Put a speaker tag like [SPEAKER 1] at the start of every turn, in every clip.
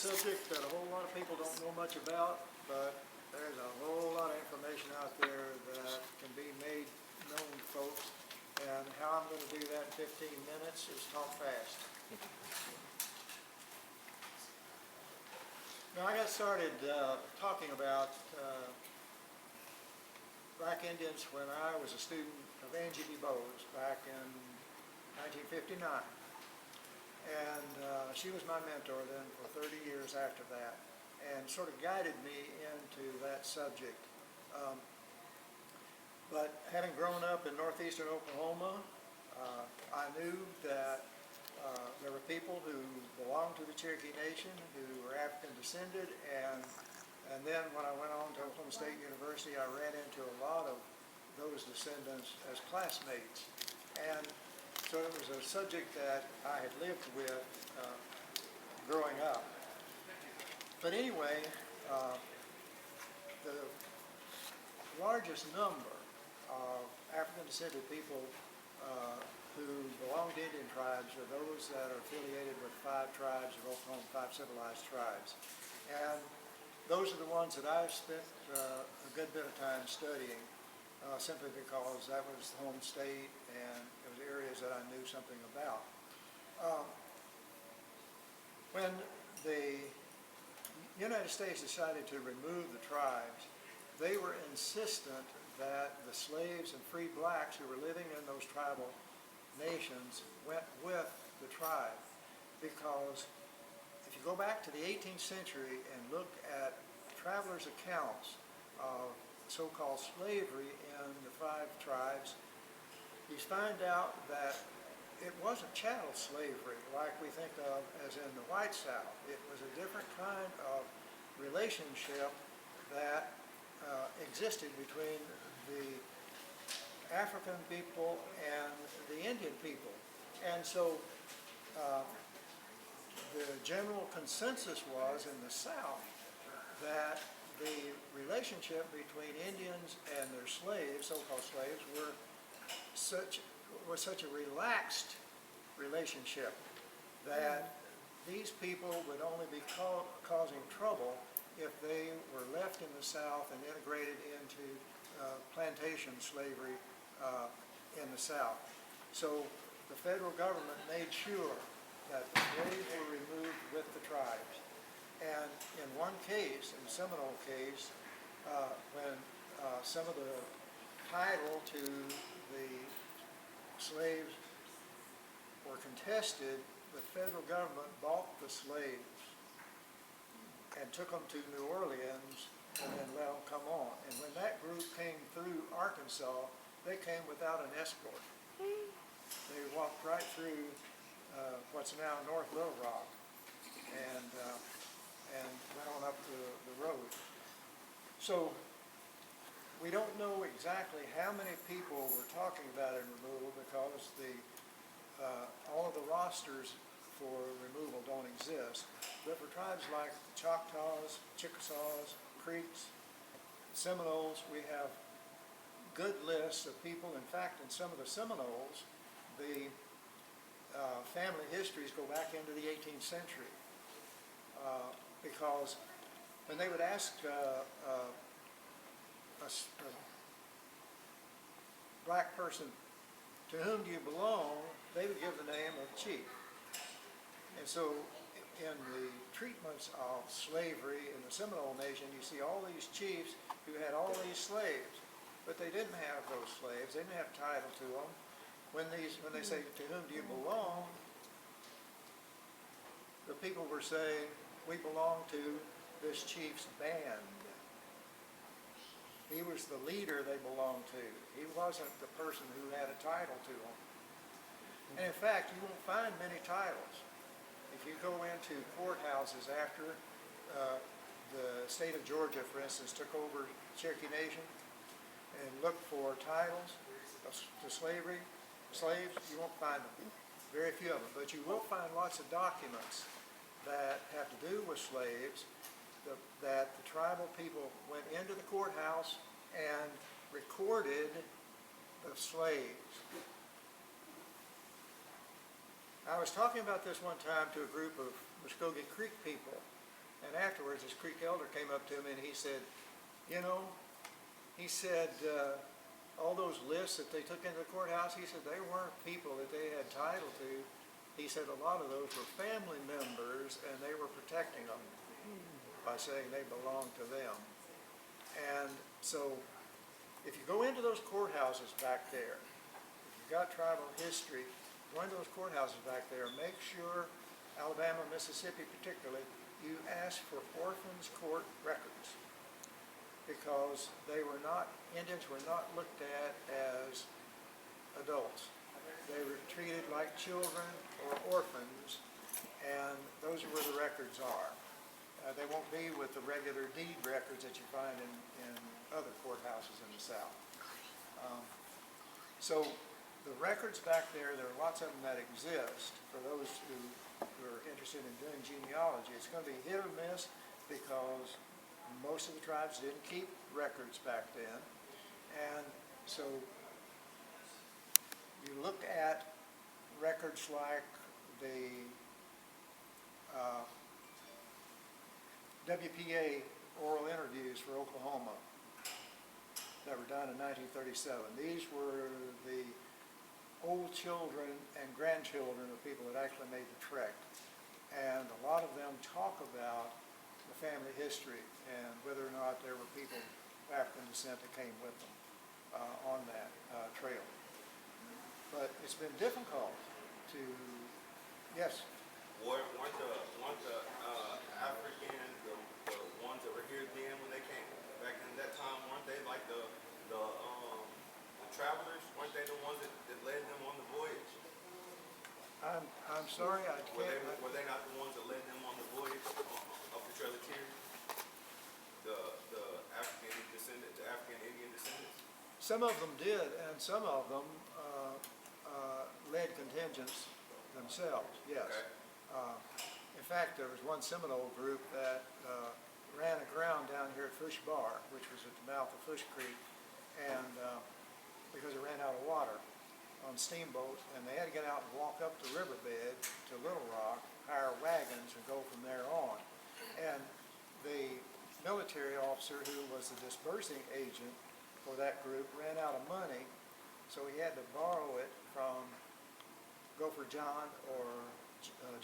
[SPEAKER 1] subject that a whole lot of people don't know much about, but there's a whole lot of information out there that can be made known to folks. And how I'm going to do that in 15 minutes is talk fast. Now, I got started talking about Black Indians when I was a student of Angie DuBose back in 1959. And she was my mentor then for 30 years after that, and sort of guided me into that subject. But having grown up in northeastern Oklahoma, I knew that there were people who belonged to the Cherokee Nation who were African descended, and then when I went on to Oklahoma State University, I ran into a lot of those descendants as classmates. And so it was a subject that I had lived with growing up. But anyway, the largest number of African descended people who belong to Indian tribes are those that are affiliated with 5 tribes of Oklahoma, 5 civilized tribes. And those are the ones that I've spent a good bit of time studying, simply because that was the home state and it was areas that I knew something about. When the United States decided to remove the tribes, they were insistent that the slaves and free blacks who were living in those tribal nations went with the tribe, because if you go back to the 18th century and look at travelers' accounts of so-called slavery in the 5 tribes, you find out that it wasn't chattel slavery like we think of as in the white South. It was a different kind of relationship that existed between the African people and the Indian people. And so the general consensus was in the South that the relationship between Indians and their slaves, so-called slaves, was such a relaxed relationship that these people would only be causing trouble if they were left in the South and integrated into plantation slavery in the South. So the federal government made sure that the slaves were removed with the tribes. And in one case, in the Seminole case, when some of the title to the slaves were contested, the federal government bought the slaves and took them to New Orleans and then let them come on. And when that group came through Arkansas, they came without an escort. They walked right through what's now North Little Rock and went on up the road. So we don't know exactly how many people we're talking about in removal, because all of the rosters for removal don't exist. But for tribes like the Choctaws, Chickasaws, Creeks, Seminoles, we have good lists of people. In fact, in some of the Seminoles, the family histories go back into the 18th century, because when they would ask a black person, to whom do you belong, they would give the name of chief. And so in the treatments of slavery in the Seminole Nation, you see all these chiefs who had all these slaves, but they didn't have those slaves. They didn't have title to them. When they say, to whom do you belong, the people were saying, we belong to this chief's band. He was the leader they belonged to. He wasn't the person who had a title to them. And in fact, you won't find many titles. If you go into courthouses after the state of Georgia, for instance, took over Cherokee Nation and looked for titles to slaves, you won't find them. Very few of them. But you will find lots of documents that have to do with slaves, that the tribal people went into the courthouse and recorded the slaves. I was talking about this one time to a group of Muskogee Creek people, And afterwards, this Creek elder came up to me and he said, you know, he said, all those lists that they took into the courthouse, he said they weren't people that they had title to. He said a lot of those were family members and they were protecting them by saying they belonged to them. And so if you go into those courthouses back there, if you've got tribal history, go into those courthouses back there, make sure, Alabama, Mississippi particularly, you ask for orphans court records, because they were not, Indians were not looked at as adults. They were treated like children or orphans, and those are where the records are. They won't be with the regular deed records that you find in other courthouses in the South. So the records back there, there are lots of them that exist for those who are interested in doing genealogy. It's going to be hit or miss because most of the tribes didn't keep records back then. And so you look at records like the WPA oral interviews for Oklahoma that were done in 1937. These were the old children and grandchildren of people that actually made the trek. And a lot of them talk about the family history and whether or not there were people of African descent that came with them on that trail. But it's been difficult to, yes?
[SPEAKER 2] Weren't the African, the ones that were here then when they came back in that time, weren't they like the travelers? Weren't they the ones that led them on the voyage?
[SPEAKER 1] I'm sorry, I can't.
[SPEAKER 2] Were they not the ones that led them on the voyage up the Trail of Tears? The African Indian descendants?
[SPEAKER 1] Some of them did, and some of them led contingents themselves, yes.
[SPEAKER 2] Okay.
[SPEAKER 1] In fact, there was one Seminole group that ran aground down here at Fush Bar, which was at the mouth of Fush Creek, and because it ran out of water on steamboats, and they had to get out and walk up the riverbed to Little Rock, hire wagons, and go from there on. And the military officer who was the dispersing agent for that group ran out of money, so he had to borrow it from Gopher John or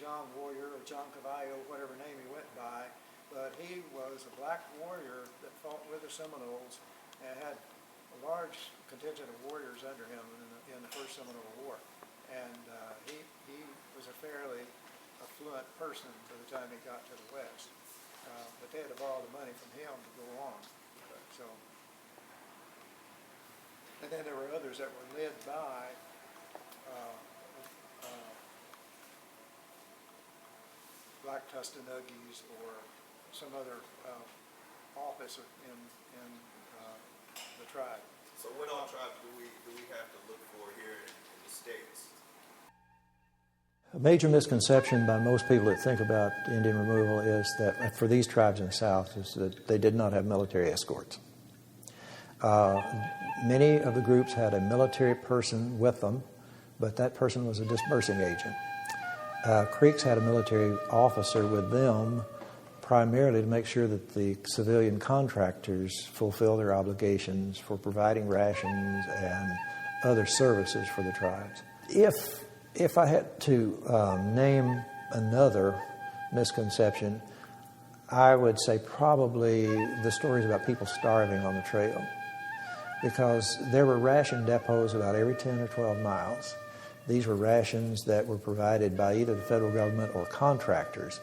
[SPEAKER 1] John Warrior or John Cavallo, whatever name he went by, but he was a black warrior that fought with the Seminoles and had a large contingent of warriors under him in the First Seminole War. And he was a fairly affluent person by the time he got to the West. But they had to borrow the money from him to go on. So, and then there were others that were led by Black Tustanuggies or some other office in the tribe.
[SPEAKER 2] So what all tribes do we have to look for here in the States?
[SPEAKER 3] A major misconception by most people that think about Indian removal is that for these tribes in the South is that they did not have military escorts. Many of the groups had a military person with them, but that person was a dispersing agent. Creeks had a military officer with them primarily to make sure that the civilian contractors fulfill their obligations for providing rations and other services for the tribes. If I had to name another misconception, I would say probably the stories about people starving on the trail, because there were ration depots about every 10 or 12 miles. These were rations that were provided by either the federal government or contractors.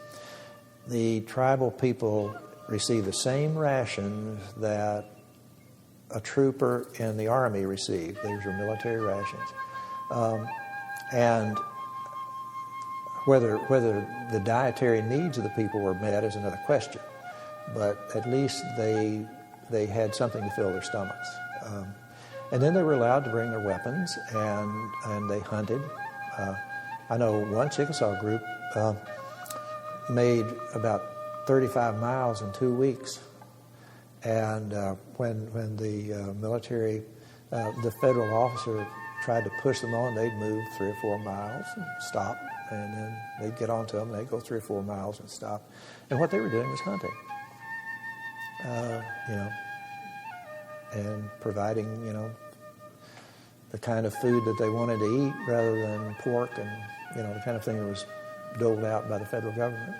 [SPEAKER 3] The tribal people received the same rations that a trooper in the Army received. These were military rations. And whether the dietary needs of the people were met is another question. But at least they had something to fill their stomachs. And then they were allowed to bring their weapons, and they hunted. I know one Chickasaw group made about 35 miles in 2 weeks. And when the military, the federal officer tried to push them on, they'd move 3 or 4 miles and stop and then they'd get onto them. They'd go 3 or 4 miles and stop. And what they were doing was hunting, and providing, the kind of food that they wanted to eat rather than pork and, the kind of thing that was doled out by the federal government.